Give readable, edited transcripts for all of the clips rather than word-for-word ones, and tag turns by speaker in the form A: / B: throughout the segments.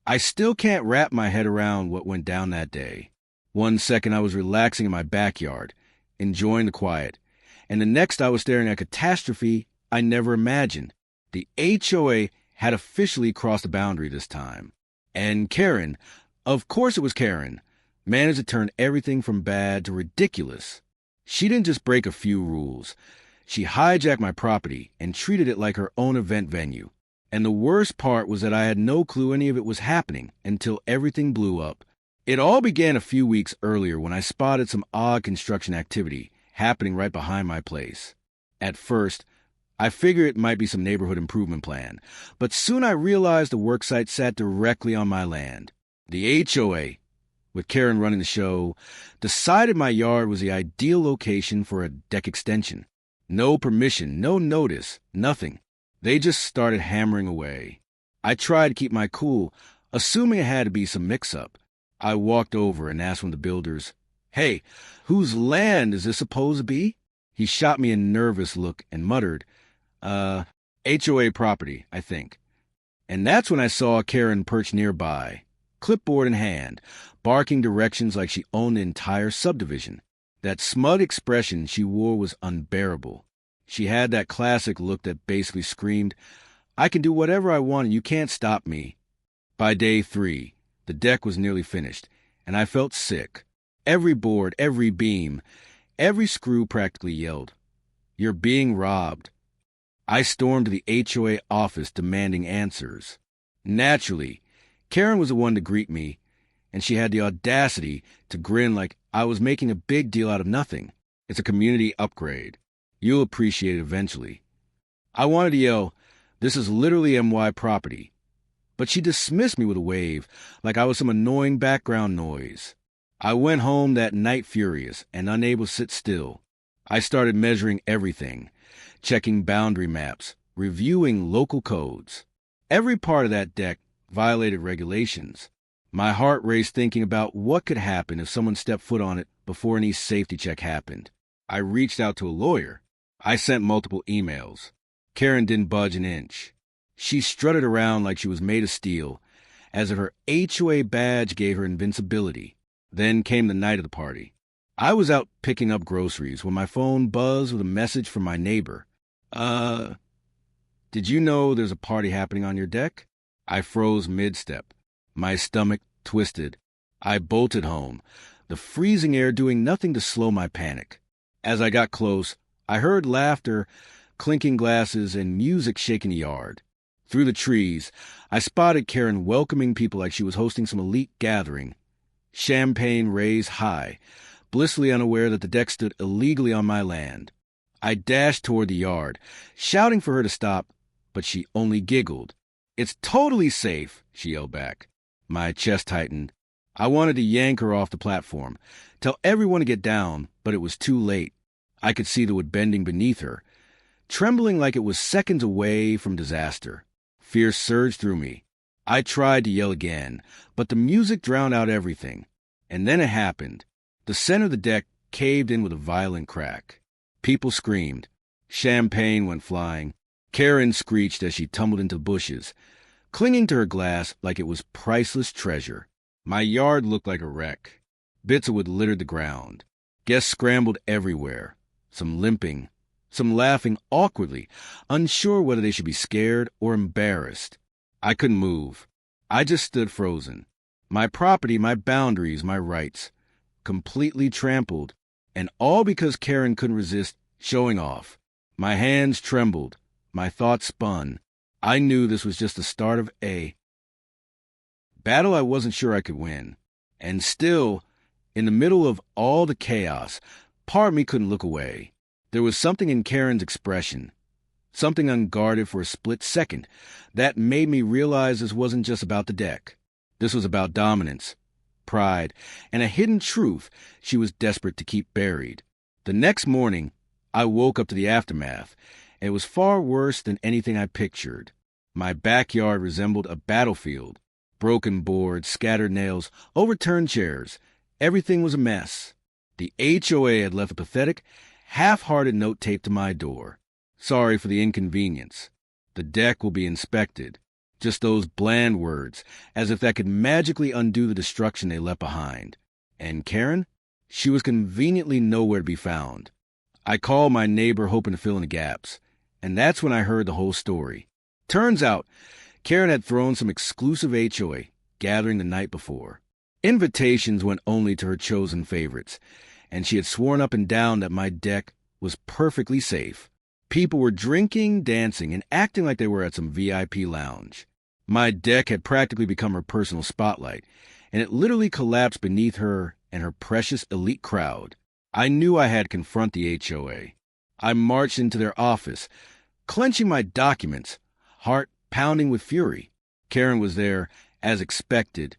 A: I still can't wrap my head around what went down that day. One second I was relaxing in my backyard, enjoying the quiet, and the next I was staring at catastrophe I never imagined. The HOA had officially crossed the boundary this time. And Karen, of course it was Karen, managed to turn everything from bad to ridiculous. She didn't just break a few rules. She hijacked my property and treated it like her own event venue. And the worst part was that I had no clue any of it was happening until everything blew up. It all began a few weeks earlier when I spotted some odd construction activity happening right behind my place. At first, I figured it might be some neighborhood improvement plan, but soon I realized the worksite sat directly on my land. The HOA, with Karen running the show, decided my yard was the ideal location for a deck extension. No permission, no notice, nothing. They just started hammering away. I tried to keep my cool, assuming it had to be some mix-up. I walked over and asked one of the builders, "Hey, whose land is this supposed to be?" He shot me a nervous look and muttered, HOA property, I think. And that's when I saw Karen perched nearby, clipboard in hand, barking directions like she owned the entire subdivision. That smug expression she wore was unbearable. She had that classic look that basically screamed, "I can do whatever I want and you can't stop me." By day 3, the deck was nearly finished, and I felt sick. Every board, every beam, every screw practically yelled, "You're being robbed." I stormed to the HOA office demanding answers. Naturally, Karen was the one to greet me, and she had the audacity to grin like I was making a big deal out of nothing. "It's a community upgrade. You'll appreciate it eventually." I wanted to yell, "This is literally MY property," but she dismissed me with a wave like I was some annoying background noise. I went home that night furious and unable to sit still. I started measuring everything, checking boundary maps, reviewing local codes. Every part of that deck violated regulations. My heart raced thinking about what could happen if someone stepped foot on it before any safety check happened. I reached out to a lawyer. I sent multiple emails. Karen didn't budge an inch. She strutted around like she was made of steel, as if her HOA badge gave her invincibility. Then came the night of the party. I was out picking up groceries when my phone buzzed with a message from my neighbor. Did you know there's a party happening on your deck?" I froze mid-step. My stomach twisted. I bolted home, the freezing air doing nothing to slow my panic. As I got close, I heard laughter, clinking glasses, and music shaking the yard. Through the trees, I spotted Karen welcoming people like she was hosting some elite gathering. Champagne raised high, blissfully unaware that the deck stood illegally on my land. I dashed toward the yard, shouting for her to stop, but she only giggled. "It's totally safe," she yelled back. My chest tightened. I wanted to yank her off the platform, tell everyone to get down, but it was too late. I could see the wood bending beneath her, trembling like it was seconds away from disaster. Fear surged through me. I tried to yell again, but the music drowned out everything. And then it happened. The center of the deck caved in with a violent crack. People screamed. Champagne went flying. Karen screeched as she tumbled into bushes, clinging to her glass like it was priceless treasure. My yard looked like a wreck. Bits of wood littered the ground. Guests scrambled everywhere, some limping, some laughing awkwardly, unsure whether they should be scared or embarrassed. I couldn't move. I just stood frozen. My property, my boundaries, my rights, completely trampled, and all because Karen couldn't resist showing off. My hands trembled. My thoughts spun. I knew this was just the start of a battle I wasn't sure I could win. And still, in the middle of all the chaos, part of me couldn't look away. There was something in Karen's expression, something unguarded for a split second, that made me realize this wasn't just about the deck. This was about dominance, pride, and a hidden truth she was desperate to keep buried. The next morning, I woke up to the aftermath. It was far worse than anything I pictured. My backyard resembled a battlefield. Broken boards, scattered nails, overturned chairs. Everything was a mess. The HOA had left a pathetic, half-hearted note taped to my door. "Sorry for the inconvenience. The deck will be inspected. Just those bland words, as if that could magically undo the destruction they left behind. And Karen? She was conveniently nowhere to be found. I called my neighbor hoping to fill in the gaps, and that's when I heard the whole story. Turns out, Karen had thrown some exclusive HOA gathering the night before. Invitations went only to her chosen favorites, and she had sworn up and down that my deck was perfectly safe. People were drinking, dancing, and acting like they were at some VIP lounge. My deck had practically become her personal spotlight, and it literally collapsed beneath her and her precious elite crowd. I knew I had to confront the HOA. I marched into their office, clenching my documents, heart pounding with fury. Karen was there, as expected,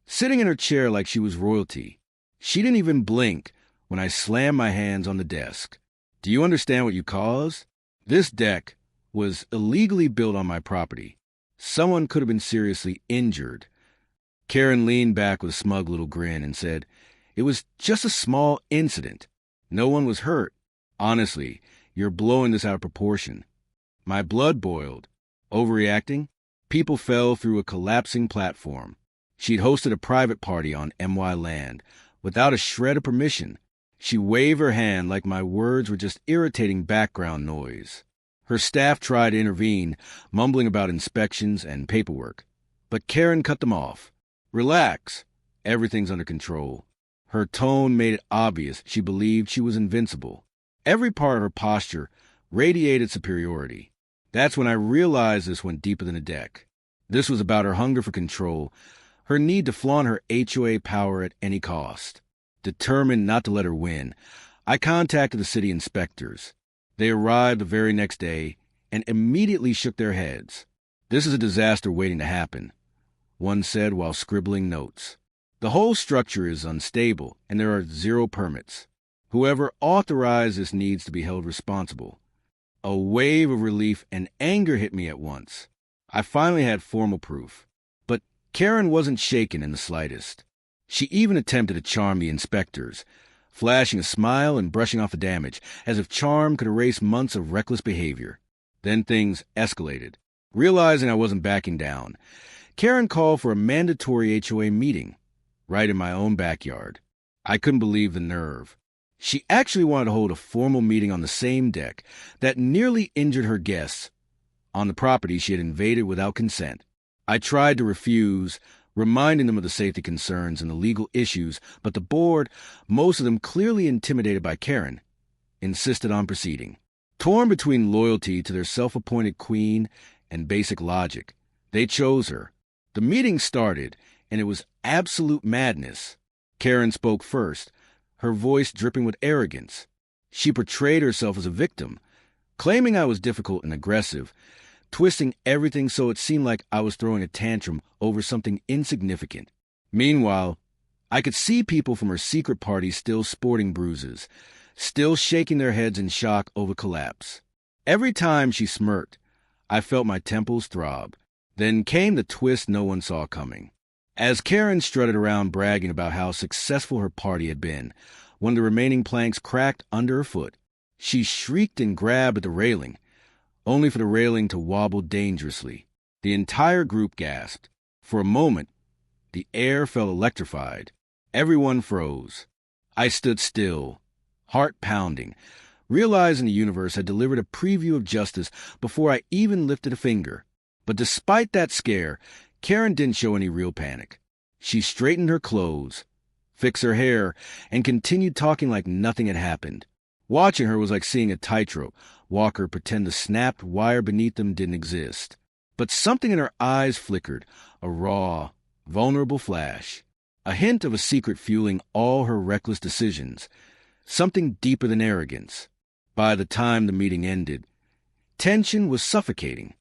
A: sitting in her chair like she was royalty. She didn't even blink when I slammed my hands on the desk. Do you understand what you caused? This deck was illegally built on my property. Someone could have been seriously injured. Karen leaned back with a smug little grin and said, "It was just a small incident. No one was hurt. Honestly, you're blowing this out of proportion." My blood boiled. Overreacting? People fell through a collapsing platform. She'd hosted a private party on MY land without a shred of permission. She waved her hand like my words were just irritating background noise. Her staff tried to intervene, mumbling about inspections and paperwork. But Karen cut them off. "Relax. Everything's under control." Her tone made it obvious she believed she was invincible. Every part of her posture radiated superiority. That's when I realized this went deeper than a deck. This was about her hunger for control, her need to flaunt her HOA power at any cost. Determined not to let her win, I contacted the city inspectors. They arrived the very next day and immediately shook their heads. "This is a disaster waiting to happen," one said while scribbling notes. "The whole structure is unstable, and there are 0 permits. Whoever authorized this needs to be held responsible." A wave of relief and anger hit me at once. I finally had formal proof. But Karen wasn't shaken in the slightest. She even attempted to charm the inspectors, flashing a smile and brushing off the damage, as if charm could erase months of reckless behavior. Then things escalated. Realizing I wasn't backing down, Karen called for a mandatory HOA meeting, right in my own backyard. I couldn't believe the nerve. She actually wanted to hold a formal meeting on the same deck that nearly injured her guests, on the property she had invaded without consent. I tried to refuse, reminding them of the safety concerns and the legal issues, but the board, most of them clearly intimidated by Karen, insisted on proceeding. Torn between loyalty to their self-appointed queen and basic logic, they chose her. The meeting started, and it was absolute madness. Karen spoke first, her voice dripping with arrogance. She portrayed herself as a victim, claiming I was difficult and aggressive, twisting everything so it seemed like I was throwing a tantrum over something insignificant. Meanwhile, I could see people from her secret party still sporting bruises, still shaking their heads in shock over collapse. Every time she smirked, I felt my temples throb. Then came the twist no one saw coming. As Karen strutted around bragging about how successful her party had been, when the remaining planks cracked under her foot, she shrieked and grabbed at the railing, only for the railing to wobble dangerously. The entire group gasped. For a moment, the air felt electrified. Everyone froze. I stood still, heart pounding, realizing the universe had delivered a preview of justice before I even lifted a finger. But despite that scare, Karen didn't show any real panic. She straightened her clothes, fixed her hair, and continued talking like nothing had happened. Watching her was like seeing a tightrope walker pretend the snapped wire beneath them didn't exist. But something in her eyes flickered, a raw, vulnerable flash, a hint of a secret fueling all her reckless decisions, something deeper than arrogance. By the time the meeting ended, tension was suffocating.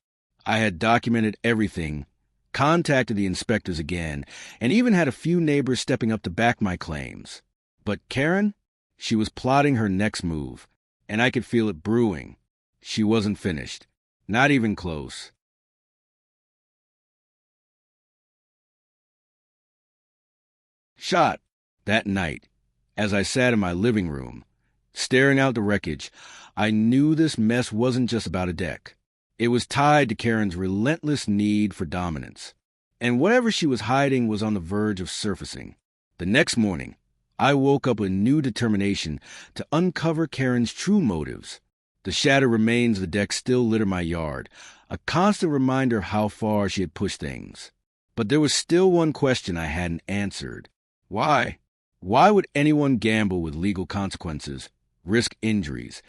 A: I had documented everything, contacted the inspectors again, and even had a few neighbors stepping up to back my claims. But Karen? She was plotting her next move, and I could feel it brewing. She wasn't finished. Not even close. Shot. That night, as I sat in my living room, staring out the wreckage, I knew this mess wasn't just about a deck. It was tied to Karen's relentless need for dominance. And whatever she was hiding was on the verge of surfacing. The next morning, I woke up with new determination to uncover Karen's true motives. The shattered remains of the deck still litter my yard, a constant reminder of how far she had pushed things. But there was still one question I hadn't answered. Why? Why would anyone gamble with legal consequences, risk injuries,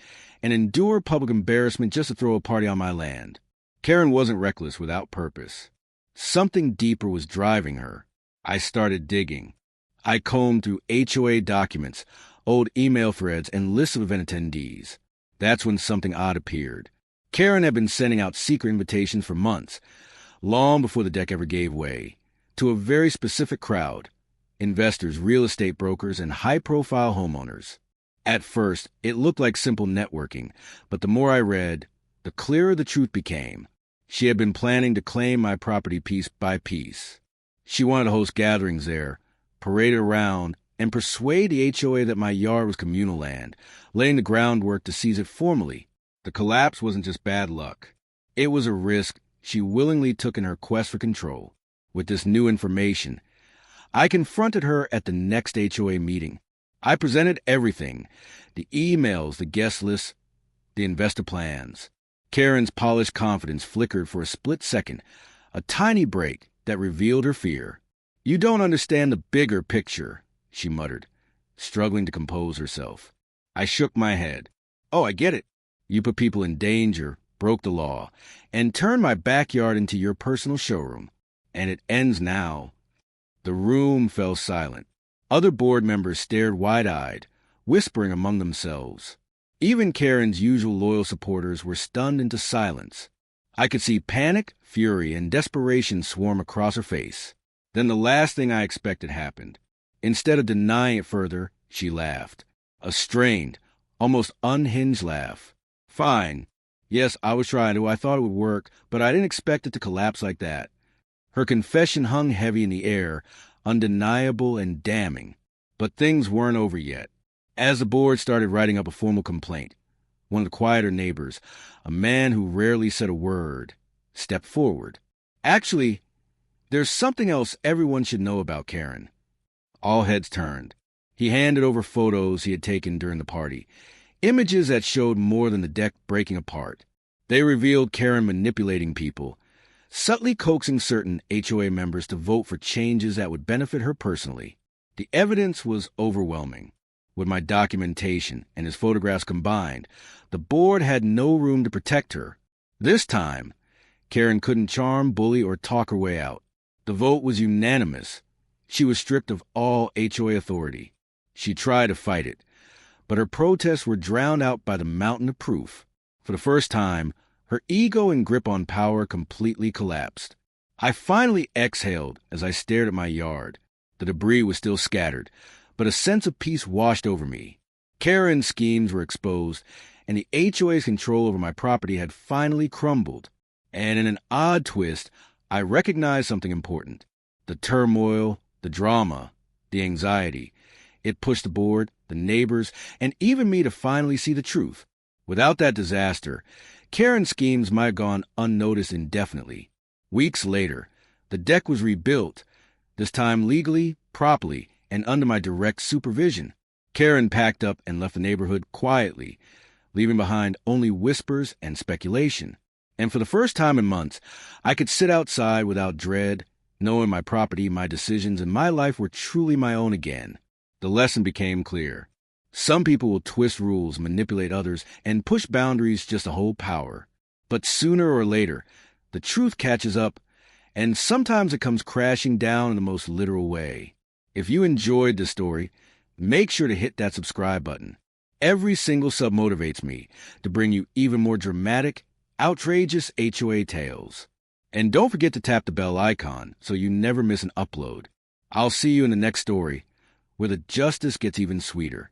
A: and endure public embarrassment just to throw a party on my land? Karen wasn't reckless without purpose. Something deeper was driving her. I started digging. I combed through HOA documents, old email threads, and lists of event attendees. That's when something odd appeared. Karen had been sending out secret invitations for months, long before the deck ever gave way, to a very specific crowd: investors, real estate brokers, and high-profile homeowners. At first, it looked like simple networking, but the more I read, the clearer the truth became. She had been planning to claim my property piece by piece. She wanted to host gatherings there, parade around, and persuade the HOA that my yard was communal land, laying the groundwork to seize it formally. The collapse wasn't just bad luck. It was a risk she willingly took in her quest for control. With this new information, I confronted her at the next HOA meeting. I presented everything: the emails, the guest lists, the investor plans. Karen's polished confidence flickered for a split second, a tiny break that revealed her fear. "You don't understand the bigger picture," she muttered, struggling to compose herself. I shook my head. "Oh, I get it. You put people in danger, broke the law, and turned my backyard into your personal showroom. And it ends now." The room fell silent. Other board members stared wide-eyed, whispering among themselves. Even Karen's usual loyal supporters were stunned into silence. I could see panic, fury, and desperation swarm across her face. Then the last thing I expected happened. Instead of denying it further, she laughed. A strained, almost unhinged laugh. "Fine. Yes, I was trying to. I thought it would work, but I didn't expect it to collapse like that." Her confession hung heavy in the air, undeniable and damning. But things weren't over yet. As the board started writing up a formal complaint, one of the quieter neighbors, a man who rarely said a word, stepped forward. "Actually, there's something else everyone should know about Karen." All heads turned. He handed over photos he had taken during the party, images that showed more than the deck breaking apart. They revealed Karen manipulating people, subtly coaxing certain HOA members to vote for changes that would benefit her personally. The evidence was overwhelming. With my documentation and his photographs combined, the board had no room to protect her. This time, Karen couldn't charm, bully, or talk her way out. The vote was unanimous. She was stripped of all HOA authority. She tried to fight it, but her protests were drowned out by the mountain of proof. For the first time, her ego and grip on power completely collapsed. I finally exhaled as I stared at my yard. The debris was still scattered, but a sense of peace washed over me. Karen's schemes were exposed, and the HOA's control over my property had finally crumbled. And in an odd twist, I recognized something important. The turmoil, the drama, the anxiety. It pushed the board, the neighbors, and even me to finally see the truth. Without that disaster, Karen's schemes might have gone unnoticed indefinitely. Weeks later, the deck was rebuilt, this time legally, properly, and under my direct supervision. Karen packed up and left the neighborhood quietly, leaving behind only whispers and speculation. And for the first time in months, I could sit outside without dread, knowing my property, my decisions, and my life were truly my own again. The lesson became clear. Some people will twist rules, manipulate others, and push boundaries just to hold power. But sooner or later, the truth catches up, and sometimes it comes crashing down in the most literal way. If you enjoyed this story, make sure to hit that subscribe button. Every single sub motivates me to bring you even more dramatic, outrageous HOA tales. And don't forget to tap the bell icon so you never miss an upload. I'll see you in the next story, where the justice gets even sweeter.